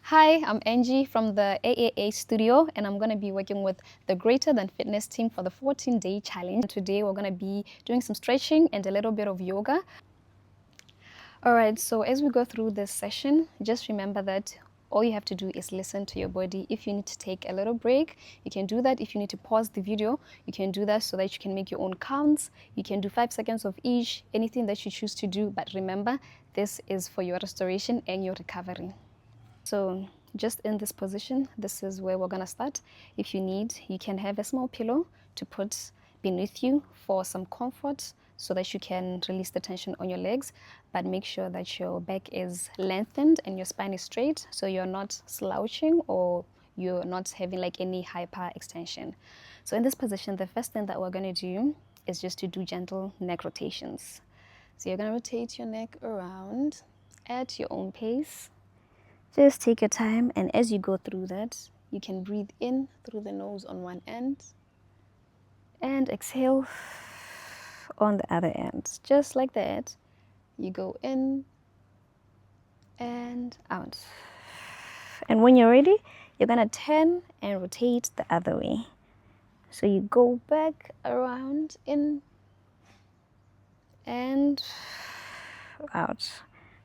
Hi, I'm Angie from the AAA studio, and I'm going to be working with the Greater Than Fitness team for the 14-day challenge. Today, we're going to be doing some stretching and a little bit of yoga. All right, so as we go through this session, just remember that all you have to do is listen to your body. If you need to take a little break, you can do that. If you need to pause the video, you can do that so that you can make your own counts. You can do 5 seconds of each, anything that you choose to do. But remember, this is for your restoration and your recovery. So just in this position, this is where we're gonna start. If you need, you can have a small pillow to put beneath you for some comfort so that you can release the tension on your legs, but make sure that your back is lengthened and your spine is straight so you're not slouching or you're not having like any hyper extension. So in this position, the first thing that we're gonna do is just to do gentle neck rotations. So you're gonna rotate your neck around at your own pace. Just take your time, and as you go through that, you can breathe in through the nose on one end and exhale on the other end. Just like that, you go in and out. And when you're ready, you're gonna turn and rotate the other way. So you go back around, in and out.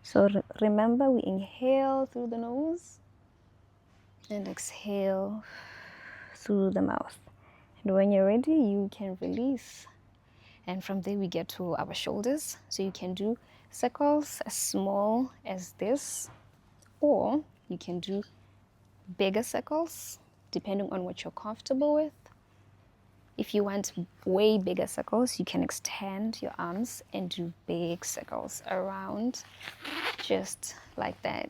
So remember, we inhale through the nose and exhale through the mouth. And when you're ready, you can release. And from there, we get to our shoulders. So you can do circles as small as this, or you can do bigger circles, depending on what you're comfortable with. If you want way bigger circles, you can extend your arms and do big circles around, just like that.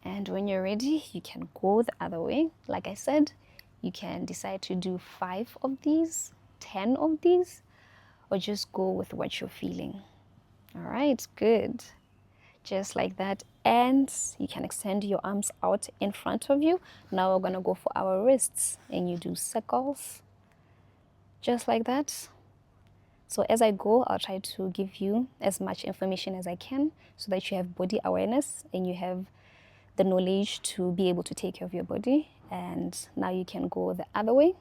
And when you're ready, you can go the other way. Like I said, you can decide to do 5 of these, 10 of these, or just go with what you're feeling. All right, good. Just like that. And you can extend your arms out in front of you. Now we're gonna go for our wrists, and you do circles, just like that. So as I go, I'll try to give you as much information as I can so that you have body awareness and you have the knowledge to be able to take care of your body. And now you can go the other way,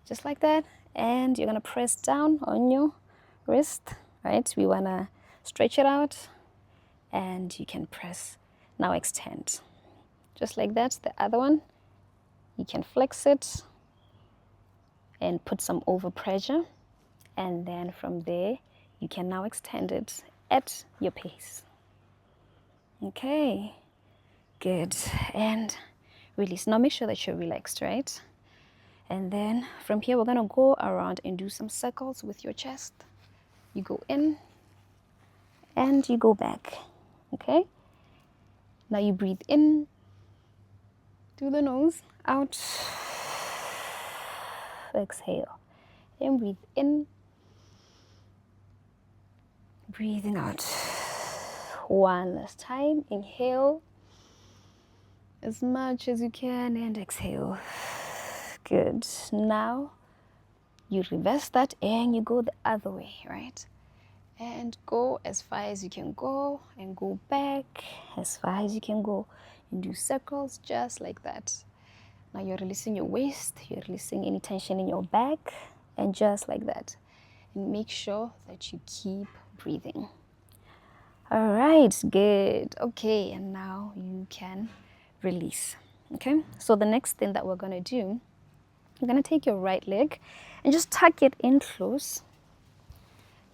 just like that. And you're gonna press down on your wrist, right? We wanna stretch it out, and you can press, now extend, just like that. The other one, you can flex it and put some over pressure, and then from there you can now extend it at your pace. Okay, good. And release. Now make sure that you're relaxed, right? And then from here, we're gonna go around and do some circles with your chest. You go in and you go back, okay? Now you breathe in through the nose, out, exhale. And breathe in, breathing out. One last time, inhale as much as you can and exhale. Good. Now you reverse that and you go the other way, right? And go as far as you can go and go back as far as you can go and do circles just like that. Now you're releasing your waist, you're releasing any tension in your back, and just like that. And make sure that you keep breathing. All right, good. Okay, and now you can release. Okay, so the next thing that we're gonna do, you're gonna take your right leg and just tuck it in close.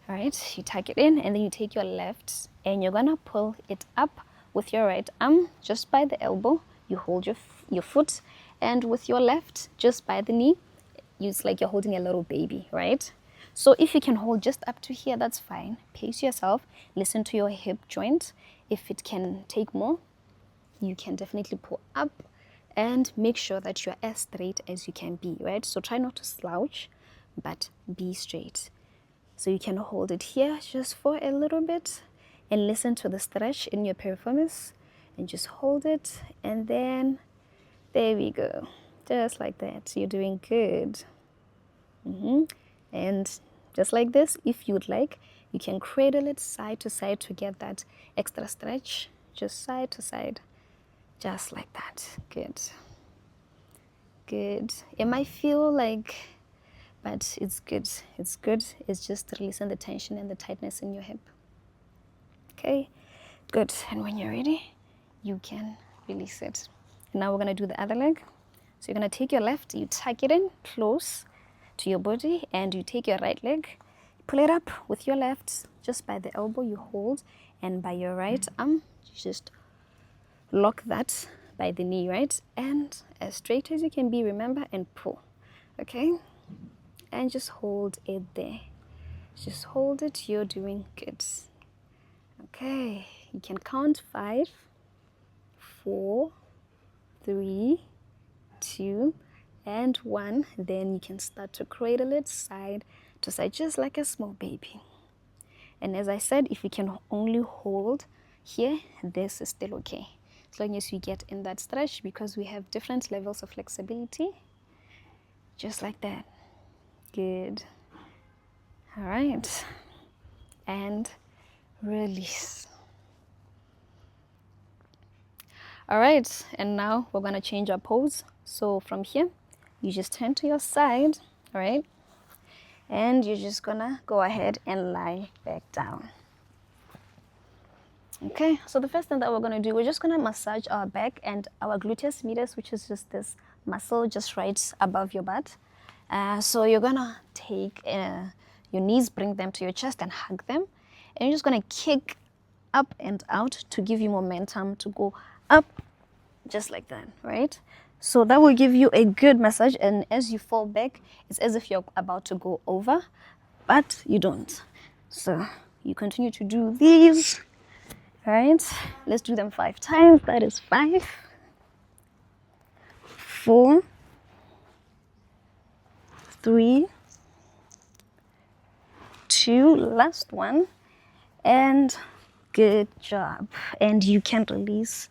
All right, you tuck it in, and then you take your left and you're gonna pull it up with your right arm just by the elbow. You hold your foot, and with your left just by the knee, it's like you're holding a little baby, right? So if you can hold just up to here, that's fine. Pace yourself, listen to your hip joint. If it can take more, you can definitely pull up, and make sure that you're as straight as you can be, right? So try not to slouch, but be straight. So you can hold it here just for a little bit and listen to the stretch in your piriformis, and just hold it, and then there we go, just like that. You're doing good. And just like this, if you'd like, you can cradle it side to side to get that extra stretch just side to side, just like that. Good. Good. It might feel like, but it's good. It's good. It's just releasing the tension and the tightness in your hip. Okay, good. And when you're ready, you can release it. Now we're gonna do the other leg. So you're gonna take your left, you tuck it in close to your body, and you take your right leg, pull it up with your left, just by the elbow you hold, and by your right arm, you just lock that by the knee, right? And as straight as you can be, remember, and pull, okay? And just hold it there. Just hold it, you're doing good. Okay, you can count 5, 4, 3, 2, and 1. Then you can start to cradle it side to side, just like a small baby. And as I said, if you can only hold here, this is still okay, as long as you get in that stretch, because we have different levels of flexibility. Just like that. Good. All right. And release. All right, and now we're gonna change our pose. So from here, you just turn to your side, all right? And you're just gonna go ahead and lie back down. Okay, so the first thing that we're gonna do, we're just gonna massage our back and our gluteus medius, which is just this muscle just right above your butt. So you're gonna take your knees, bring them to your chest and hug them. And you're just gonna kick up and out to give you momentum to go up, just like that, right? So that will give you a good massage, and as you fall back, it's as if you're about to go over, but you don't. So you continue to do these, right? Let's do them 5 times. That is 5, 4, 3, 2, last one, and good job. And you can release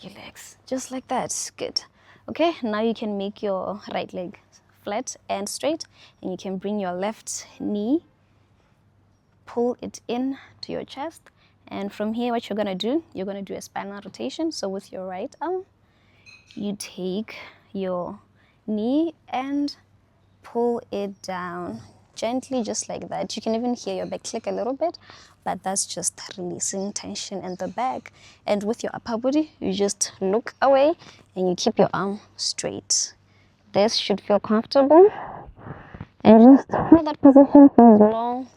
your legs just like that. Good. Okay, now you can make your right leg flat and straight, and you can bring your left knee, pull it in to your chest, and from here what you're gonna do, you're gonna do a spinal rotation. So with your right arm, you take your knee and pull it down gently, just like that. You can even hear your back click a little bit, but that's just releasing tension in the back. And with your upper body, you just look away and you keep your arm straight. This should feel comfortable, and just hold that position for as long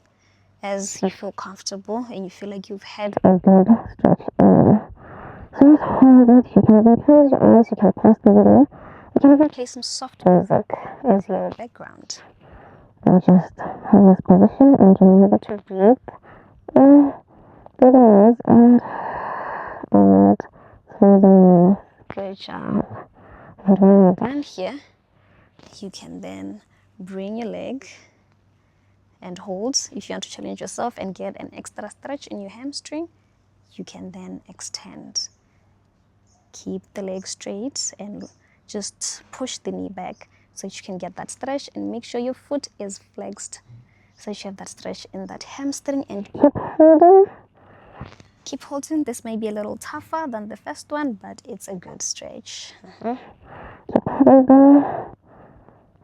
as you feel comfortable and you feel like you've had a good stretch in. So just hold it. You can even close your eyes, you can pause the video, you can even play some soft music as your background. And just hold this position and remember to breathe in through the nose and out through the mouth. Good job. And when you're done here, you can then bring your leg and hold. If you want to challenge yourself and get an extra stretch in your hamstring, you can then extend. Keep the leg straight and just push the knee back so that you can get that stretch, and make sure your foot is flexed so that you have that stretch in that hamstring, and keep holding. Keep holding. This may be a little tougher than the first one, but it's a good stretch. Keep holding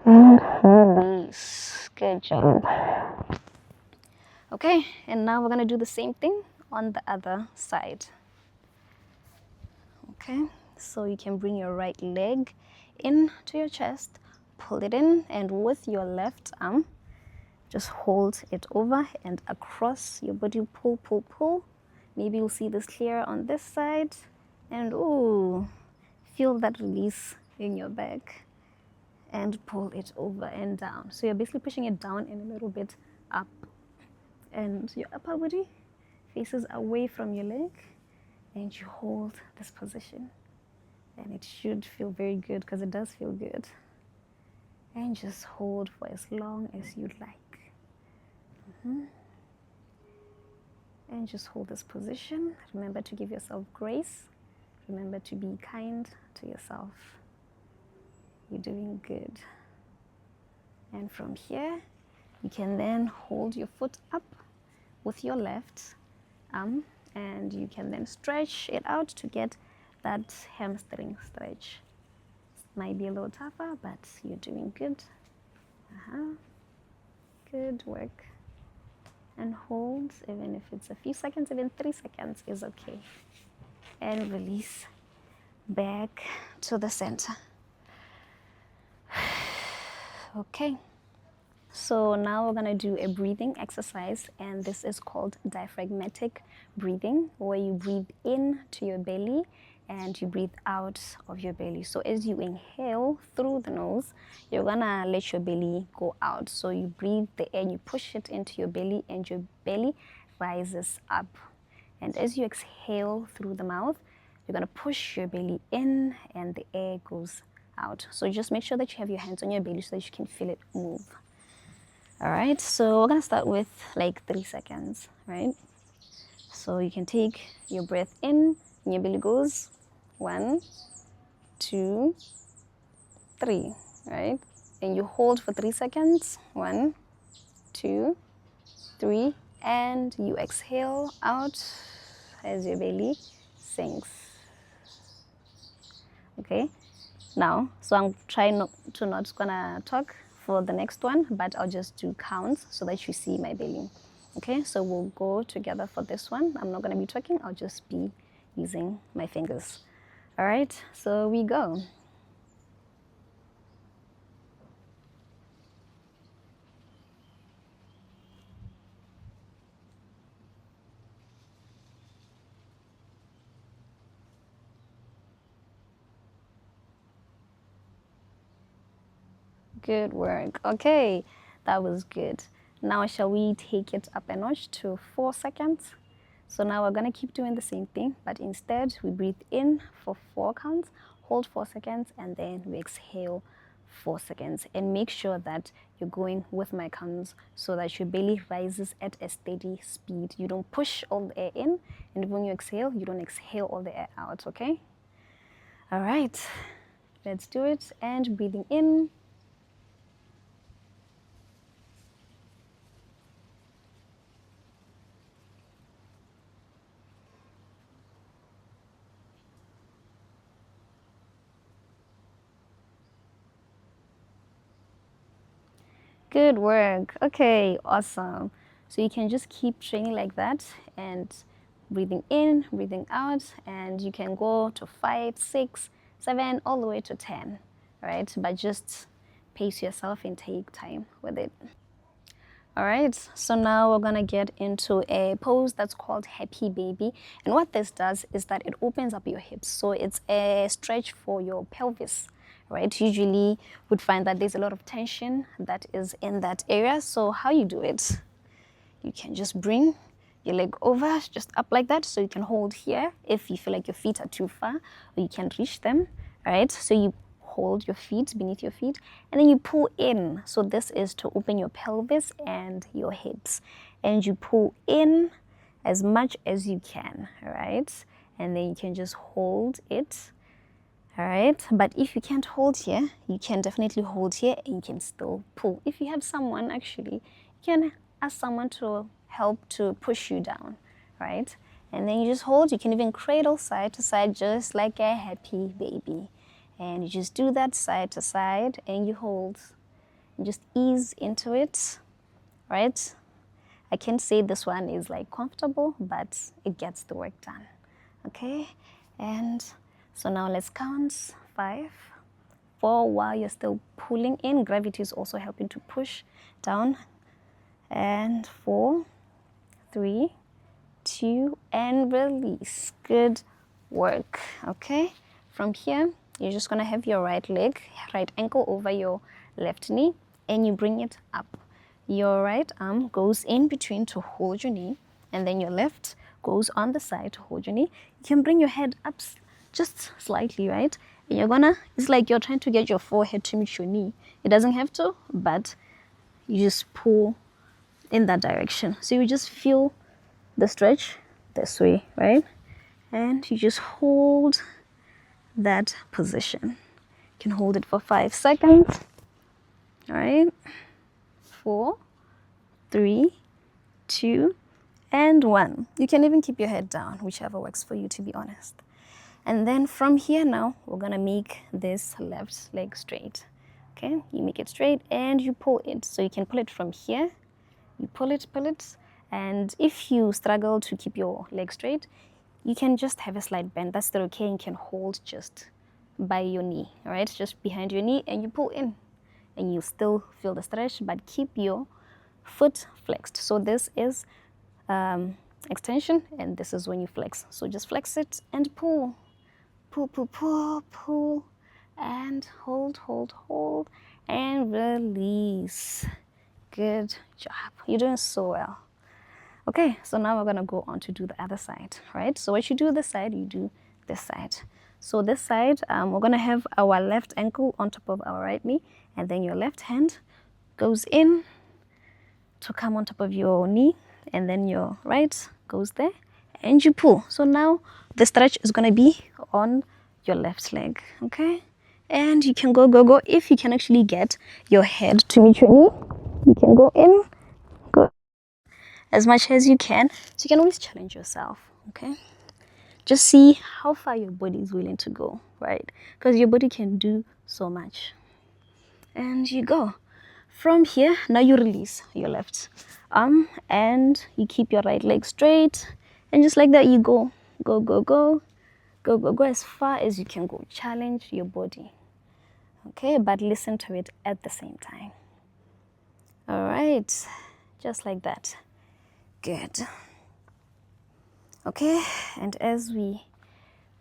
and release. Good job. Okay, and now we're gonna do the same thing on the other side. Okay, so you can bring your right leg in to your chest, pull it in, and with your left arm, just hold it over and across your body. Pull, pull, pull. Maybe you'll see this clear on this side, and ooh, feel that release in your back, and pull it over and down. So you're basically pushing it down and a little bit up, and your upper body faces away from your leg, and you hold this position, and it should feel very good, because it does feel good. And just hold for as long as you'd like. And just hold this position. Remember to give yourself grace. Remember to be kind to yourself. You're doing good. And from here, you can then hold your foot up with your left arm and you can then stretch it out to get that hamstring stretch. It might be a little tougher, but you're doing good. Good work. And hold, even if it's a few seconds, even 3 seconds is okay. And release back to the center. Okay. So now we're gonna do a breathing exercise, and this is called diaphragmatic breathing, where you breathe in to your belly and you breathe out of your belly. So as you inhale through the nose, you're gonna let your belly go out. So you breathe the air and you push it into your belly, and your belly rises up. And as you exhale through the mouth, you're gonna push your belly in and the air goes out. So just make sure that you have your hands on your belly so that you can feel it move. All right, so we're gonna start with like 3 seconds, right? So you can take your breath in and your belly goes 1, 2, 3, right? And you hold for 3 seconds, 1, 2, 3, and you exhale out as your belly sinks. Okay, now, so I'm trying not gonna talk for the next one, but I'll just do counts so that you see my belly. Okay, so we'll go together for this one. I'm not gonna be talking, I'll just be using my fingers. All right, so we go. Good work. Okay, that was good. Now shall we take it up a notch to 4 seconds? So now we're gonna keep doing the same thing, but instead we breathe in for 4 counts, hold 4 seconds, and then we exhale 4 seconds. And make sure that you're going with my counts so that your belly rises at a steady speed. You don't push all the air in, and when you exhale, you don't exhale all the air out, okay? All right, let's do it. And breathing in. Good work. Okay, awesome. So you can just keep training like that and breathing in, breathing out, and you can go to 5, 6, 7, all the way to 10, right? But just pace yourself and take time with it. All right, so now we're gonna get into a pose that's called Happy Baby. And what this does is that it opens up your hips. So it's a stretch for your pelvis, right? Usually would find that there's a lot of tension that is in that area. So how you do it, you can just bring your leg over, just up like that. So you can hold here if you feel like your feet are too far or you can't reach them, all right? So you hold your feet beneath your feet and then you pull in. So this is to open your pelvis and your hips. And you pull in as much as you can, all right? And then you can just hold it, all right? But if you can't hold here, you can definitely hold here and you can still pull. If you have someone, actually, you can ask someone to help to push you down, right? And then you just hold. You can even cradle side to side just like a happy baby. And you just do that side to side and you hold and just ease into it, right? I can't say this one is like comfortable, but it gets the work done, okay? And so now let's count 5, 4 while you're still pulling in. Gravity is also helping to push down. And 4, 3, 2, and release. Good work, okay? From here, you're just gonna have your right leg, right ankle over your left knee, and you bring it up. Your right arm goes in between to hold your knee, and then your left goes on the side to hold your knee. You can bring your head up just slightly, right? And you're gonna, it's like you're trying to get your forehead to meet your knee. It doesn't have to, but you just pull in that direction. So you just feel the stretch this way, right? And you just hold that position. You can hold it for 5 seconds. All right, 4, 3, 2, and 1. You can even keep your head down, whichever works for you, to be honest. And then from here now, we're gonna make this left leg straight. Okay, you make it straight and you pull it. So you can pull it from here, you pull it, and if you struggle to keep your leg straight, you can just have a slight bend. That's still okay. You can hold just by your knee, all right? Just behind your knee, and you pull in, and you still feel the stretch, but keep your foot flexed. So this is extension, and this is when you flex. So just flex it and pull, pull, pull, pull, pull, and hold, hold, hold, and release. Good job. You're doing so well. Okay, so now we're gonna go on to do the other side, right? So what you do this side, you do this side. So this side, we're gonna have our left ankle on top of our right knee, and then your left hand goes in to come on top of your knee, and then your right goes there, and you pull. So now the stretch is gonna be on your left leg, okay? And you can go, go, go. If you can actually get your head to meet your knee, you can go in, go as much as you can. So you can always challenge yourself, okay? Just see how far your body is willing to go, right? Because your body can do so much. And you go. From here, now you release your left arm and you keep your right leg straight. And just like that, you go, go, go, go, go, go, go as far as you can go. Challenge your body, okay? But listen to it at the same time. All right, just like that. Good. Okay, and as we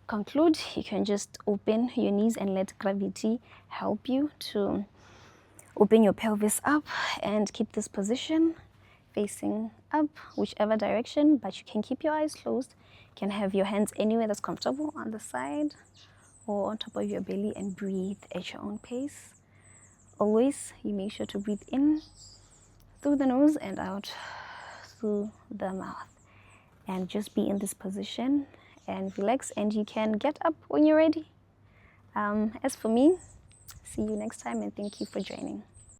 conclude, you can just open your knees and let gravity help you to open your pelvis up and keep this position facing up, whichever direction, but you can keep your eyes closed. You can have your hands anywhere that's comfortable, on the side or on top of your belly, and breathe at your own pace. Always, you make sure to breathe in through the nose and out through the mouth. And just be in this position and relax, and you can get up when you're ready. As for me, see you next time, and thank you for joining.